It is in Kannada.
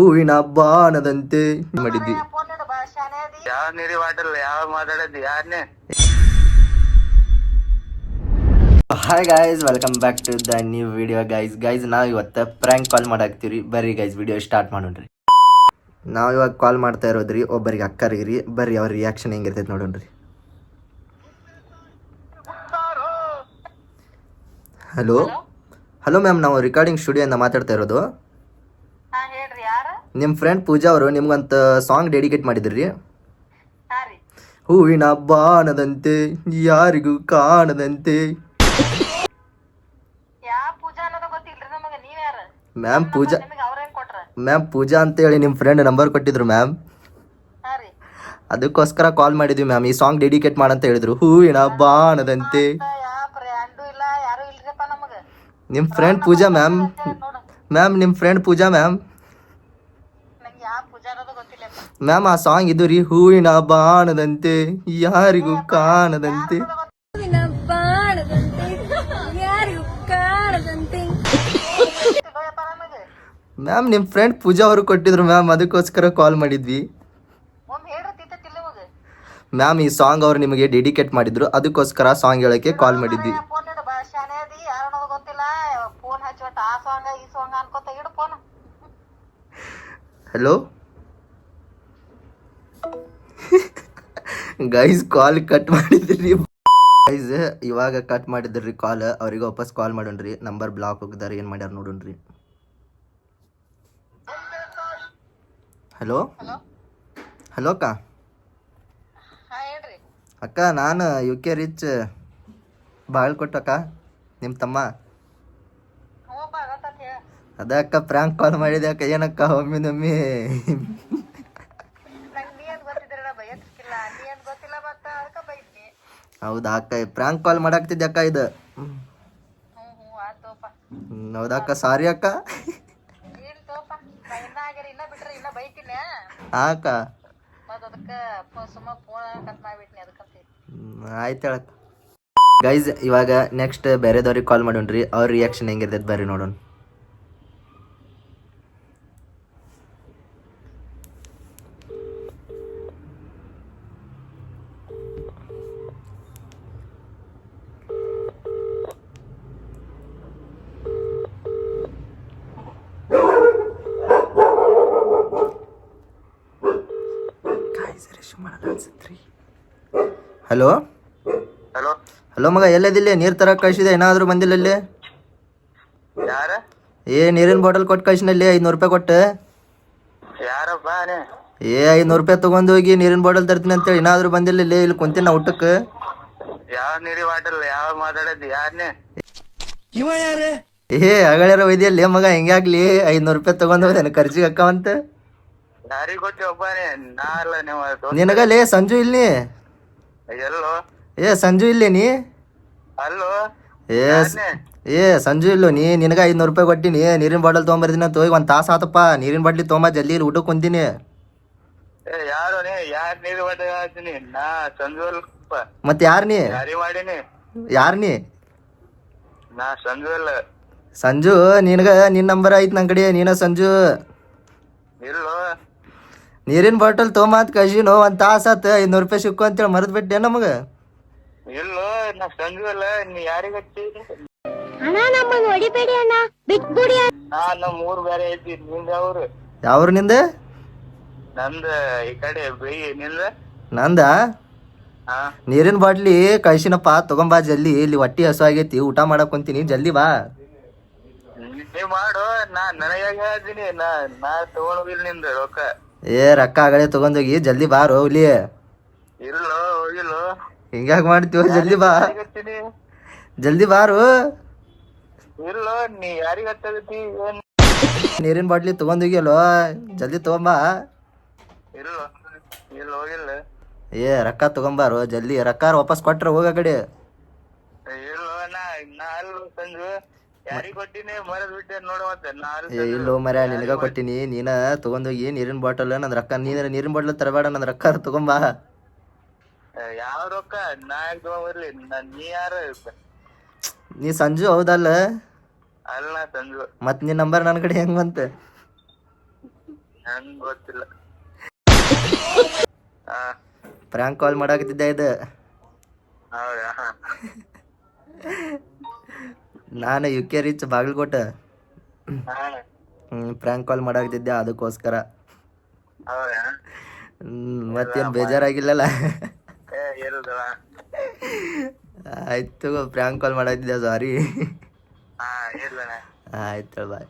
ಹೂವಿನ ಬಾಣದಂತೆ ಮಾಡಿದ್ವಿ. ಯಾವ ನೀರಿ ವಾಟರ್ ಯಾವ ಮಾತಾಡೋದು ಯಾರನ್ನೇ. Hi guys, welcome back to the new video. Guys ನಾವು ಇವತ್ತು ಪ್ರ್ಯಾಂಕ್ ಕಾಲ್ ಮಾಡಾಕ್ತೀವಿ. ಬರ್ರಿ ಗೈಸ್, ವಿಡಿಯೋ ಸ್ಟಾರ್ಟ್ ಮಾಡೋಣ್ರಿ. ನಾವು ಇವಾಗ ಕಾಲ್ ಮಾಡ್ತಾ ಇರೋದ್ರಿ ಒಬ್ಬರಿಗೆ ಅಕ್ಕರಿಗ್ರಿ. ಬರ್ರಿ ಅವ್ರ ರಿಯಾಕ್ಷನ್ ಹೆಂಗಿರ್ತೈತೆ ನೋಡೋಣ್ರಿ. ಹಲೋ ಹಲೋ ಮ್ಯಾಮ್, ನಾವು ರೆಕಾರ್ಡಿಂಗ್ ಸ್ಟುಡಿಯೋಯಿಂದ ಮಾತಾಡ್ತಾ ಇರೋದು. ನಿಮ್ಮ ಫ್ರೆಂಡ್ ಪೂಜಾ ಅವರು ನಿಮ್ಗಂತ ಸಾಂಗ್ ಡೆಡಿಕೇಟ್ ಮಾಡಿದ್ರಿ. ಹೂವಿನ ಬಾಣದಂತೆ ಯಾರಿಗೂ ಕಾಣದಂತೆ. ಮ್ಯಾಮ್ ಪೂಜಾ ಅಂತ ಹೇಳಿ ನಿಮ್ಮ ಫ್ರೆಂಡ್ ನಂಬರ್ ಕೊಟ್ಟಿದ್ರು ಮ್ಯಾಮ್. ಅದಕ್ಕೋಸ್ಕರ ಕಾಲ್ ಮಾಡಿದ್ವಿ ಮ್ಯಾಮ್. ಈ ಸಾಂಗ್ ಡೆಡಿಕೇಟ್ ಮಾಡಂತ ಹೇಳಿದ್ರು. ಹೂವಿನ ಬಾಣದಂತೆ. ನಿಮ್ಮ ಫ್ರೆಂಡ್ ಪೂಜಾ ಮ್ಯಾಮ್. ನಿಮ್ಮ ಫ್ರೆಂಡ್ ಪೂಜಾ ಮ್ಯಾಮ್. ಮ್ಯಾಮ್ ಆ ಸಾಂಗ್ ಇದು ರೀ, ಹೂವಿನ ಬಾಣದಂತೆ ಯಾರಿಗೂ ಕಾಣದಂತೆ. ಮ್ಯಾಮ್ ನಿಮ್ಮ ಫ್ರೆಂಡ್ ಪೂಜಾ ಅವರು ಕೊಟ್ಟಿದ್ರು ಮ್ಯಾಮ್, ಅದಕ್ಕೋಸ್ಕರ ಕಾಲ್ ಮಾಡಿದ್ವಿ ಮ್ಯಾಮ್. ಈ ಸಾಂಗ್ ಅವ್ರು ನಿಮಗೆ ಡೆಡಿಕೇಟ್ ಮಾಡಿದ್ರು, ಅದಕ್ಕೋಸ್ಕರ ಸಾಂಗ್ ಹೇಳಕ್ಕೆ ಕಾಲ್ ಮಾಡಿದ್ವಿ. ಹಲೋ ಗೈಸ್, ಕಾಲ್ ಕಟ್ ಮಾಡಿದ್ರಿ ಗೈಸ್. ಇವಾಗ ಕಟ್ ಮಾಡಿದ್ರಿ ಕಾಲ್. ಅವ್ರಿಗೆ ವಾಪಸ್ ಕಾಲ್ ಮಾಡೋಣ್ರಿ. ನಂಬರ್ ಬ್ಲಾಕ್ ಹೋಗಿದಾರೆ, ಏನು ಮಾಡ್ಯಾರ ನೋಡೋಣ್ರಿ. ಹಲೋ ಹಲೋ ಅಕ್ಕ. ಅಕ್ಕ ನಾನು UK ರಿಚ್ ಬಾಗಲಕೋಟೆ ಅಕ್ಕ, ನಿಮ್ಮ ತಮ್ಮ. ಅದ ಅಕ್ಕ ಪ್ರ್ಯಾಂಕ್ ಕಾಲ್ ಮಾಡಿದೆ ಅಕ್ಕ. ಏನಕ್ಕ ಒಮ್ಮೆ ಹೌದಾ ಅಕ್ಕ, ಪ್ರ್ಯಾಂಕ್ ಕಾಲ್ ಮಾಡಾಕ್ತಿದ್ದೆ ಅಕ್ಕ ಇದು. ಹೌದಾ ಅಕ್ಕ, ಸಾರಿ ಅಕ್ಕ. ಅಕ್ಕ ಆಯ್ತು ಹೇಳಕ್ಕ. ಗೈಸ್ ಇವಾಗ ನೆಕ್ಸ್ಟ್ ಬೇರೆದವ್ರಿಗೆ ಕಾಲ್ ಮಾಡೋಣ್ರಿ. ಅವ್ರ ರಿಯಾಕ್ಷನ್ ಹೆಂಗಿರ್ತೈತೆ ಬರ್ರಿ ನೋಡೋಣ. ಹಲೋ ಹಲೋ ಹಲೋ ಮಗ, ಎಲ್ಲದಿಲ್ಲ? ನೀರು ತರಕ್ಕೆ ಕಳಿಸಿದೆ, ಏನಾದರೂ ಬಂದಿಲ್ಲ ಅಲ್ಲಿ? ಯಾರ? ನೀರಿನ ಬಾಟಲ್ ಕೊಟ್ಟು ಕಳಿಸಿನಲ್ಲಿ 500 ರೂಪಾಯಿ ಕೊಟ್ಟು. ಯಾರಪ್ಪ? 500 ರೂಪಾಯಿ ತೊಗೊಂಡು ಹೋಗಿ ನೀರಿನ ಬಾಟಲ್ ತರ್ತೀನಿ ಅಂತೇಳಿ ಏನಾದರೂ ಬಂದಿಲ್ಲ ಇಲ್ಲಿ ಕುಂತೀನಿ ನಾ ಊಟಕ್ಕೆ. ಯಾವ ನೀರಿ ವಾಟರ್ ಯಾವ ಮಾತಾಡೋದು ಯಾರನ್ನೇ. ಅಗಳಾರ ಒಯ್ದಿಯಲ್ಲಿ ಮಗ, ಹೆಂಗಾಗ್ಲಿ 500 ರೂಪಾಯಿ ತೊಗೊಂಡು ಹೋದೇನು ಖರ್ಚಿಗೆ ಅಕ್ಕವಂತ? ಯಾರಿಗೆ ಕೊಟ್ಟಿ ಒಬ್ಬನೇ? ನಾ ಅಲ್ಲ ನೀವು ನಿನಗಲ್ಲೇ ಸಂಜು ಇಲ್ಲಿ. ಎಲ್ಲೋ ಸಂಜು ಇಲ್ಲೇ ನೀ? ಅಲ್ಲೋ ಸಂಜು ಇಲ್ಲೋ ನೀ? ನಿನಗ 500 ರೂಪಾಯಿ ಕೊಟ್ಟಿನಿ, ನೀರಿನ ಬಾಟಲ್ ತೊಗೊಂಬರ್ತೀನಿ ಅಂತ ಹೋಗಿ 1 ತಾಸು ಆತಪ್ಪ. ನೀರಿನ ಬಾಟ್ಲಿ ತೊಗೊಂಬ ಜಲ್ದಿ, ಇಲ್ಲಿ ಊಟಕ್ಕೆ ಕುಂತೀನಿ. ಯಾರು ನೀ? ಯಾರು ನೀರು ಬಾಟಲ್ ಹಾಕ್ತೀನಿ? ನಾ ಸಂಜು ಅಲ್ಲಪ್ಪ. ಮತ್ತೆ ಯಾರು ನೀ? ಯಾರಿ ಮಾಡೀನಿ? ಯಾರು ನೀ? ನಾ ಸಂಜು ಅಲ್ಲ. ಸಂಜು ನಿನಗ ನಿನ್ನ ನಂಬರ್ ಐತ್ ನನ್ನ ಕಡೆ. ನೀನ ಸಂಜು? ಇಲ್ಲೋ. ನೀರಿನ ಬಾಟಲ್ ತೊಗೊಂಬಂತ ಕಳ್ಸಿನೋ, 1 ತಾಸು ಆತ. 500 ರೂಪಾಯಿ ಸಿಕ್ಕು ಅಂತೇಳಿ ಮರೆತು ಬಿಟ್ಟೆ ನಮಗ. ಇಲ್ಲೋ, ನಾ ಸಂಜು ಅಲ್ಲ. ನೀ ಯಾರಿಗೆ ಹಚ್ಚಿ? ನಮ್ಮ ಊರು ಬೇರೆ ಐತಿ. ನಿಂದ ಯಾವ್ರು? ಯಾವ್ರು ನಿಂದ? ನಂದ ಈ ಕಡೆ ಬೈ. ನಿಂದ? ನಂದ ನೀರಿನ ಬಾಟ್ಲಿ ಕಳ್ಸಿನಪ್ಪ, ತಗೊಂಬಾ ಜಲ್ದಿ. ಇಲ್ಲಿ ಹೊಟ್ಟಿ ಹಸು ಆಗೈತಿ, ಊಟ ಮಾಡಕ್ ಕುಂತೀನಿ, ಜಲ್ದಿ ಬಾ. ನೀ ಮಾಡು, ನಾ ನನಗೆ ಹೇಳ್ತೀನಿ. ನಾ ತಗೊಂಡೋಗಿಲ್ಲ ನಿಂದ ರೊಕ್ಕ. ರೊಕ್ಕ ಆಗಲೇ ತಗೊಂಡೋಗಿ, ಜಲ್ದಿ ಬಾರೋ ಇಲ್ಲಿ. ಇಲ್ಲೋ, ಹೋಗಿಲ್ಲೋ. ಹಿಂಗ್ಯಾಕ್ ಮಾಡ್ತೀವ? ಜಲ್ದಿ ಬಾ, ಜಲ್ದಿ ಬಾರು. ಇಲ್ಲೋ, ನೀ ಯಾರಿಗ ಹಚ್ಚಗತ್ತಿ? ನೀರಿನ ಬಾಟ್ಲಿ ತಗೊಂಡೋಗಿಲ್ಲೋ, ಜಲ್ದಿ ತಗೊಂಬಾ. ಇಲ್ಲೋ, ಇಲ್ಲ ಹೋಗಿಲ್ಲ. ರೊಕ್ಕ ತಗೊಂಬಾರು ಜಲ್ದಿ. ರೊಕ್ಕ ವಾಪಸ್ ಕೊಟ್ರೆ ಹೋಗ ಕಡೆ. ಇಲ್ಲೋ, ನಾ ಅಲ್ಲೋ ಸಂಜು. ಯಾರಿಗ ಕೊಟ್ಟಿನಿ ಮರದ್ ಬಿಟ್ಟೆ ನೋಡ. ಮತ್ತೆ ನಾ ಇಲ್ಲೋ ಮರ್ಯಾ, ನಿನಗ ಕೊಟ್ಟಿನಿ. ನೀನ ತಗೊಂಡೋಗಿ ನೀರಿನ ಬಾಟಲ್. ನಂದ್ ರೊಕ್ಕ ನೀರಿನ ಬಾಟಲ್ ತರಬೇಡ, ನಂದ್ ರೊಕ್ಕ ತಗೊಂಬಾ. ಯಾವ ರೊಕ್ಕ? ನಾ ಯಾಕೆ ತಗೊಂಬರ್ಲಿ? ನೀ ಯಾರ? ನೀ ಸಂಜು ಹೌದಲ್ಲ? ಅಲ್ಲ ಸಂಜು. ಮತ್ ನಿನ್ ನಂಬರ್ ನನ್ನ ಕಡೆ ಹೆಂಗ್ ಬಂತ? ನಂಗ್ ಗೊತ್ತಿಲ್ಲ. ಹಾ ಪ್ರ್ಯಾಂಕ್ ಕಾಲ್ ಮಾಡಾಕತ್ತಿದ್ದೆ ಇದು. ಹೌದಾ? ನಾನು UK ರೀಚ್ ಬಾಗಲಕೋಟೆ. ಹಾ ಪ್ರ್ಯಾಂಕ್ ಕಾಲ್ ಮಾಡಾಕತ್ತಿದ್ದೆ ಅದಕ್ಕೋಸ್ಕರ. ಹೌದಾ? ಮತ್ತೇನು ಬೇಜಾರಾಗಿಲ್ಲಲ್ಲ? ಇಲ್ದವ. ಆಯ್ತು, ಪ್ರ್ಯಾಂಕ್ ಕಾಲ್ ಮಾಡಾಕತ್ತಿದ್ದೆ, ಸಾರಿ. ಹಾ ಇರ್ಲಣ್ಣ. ಆಯ್ತು, ಬಾಯ್.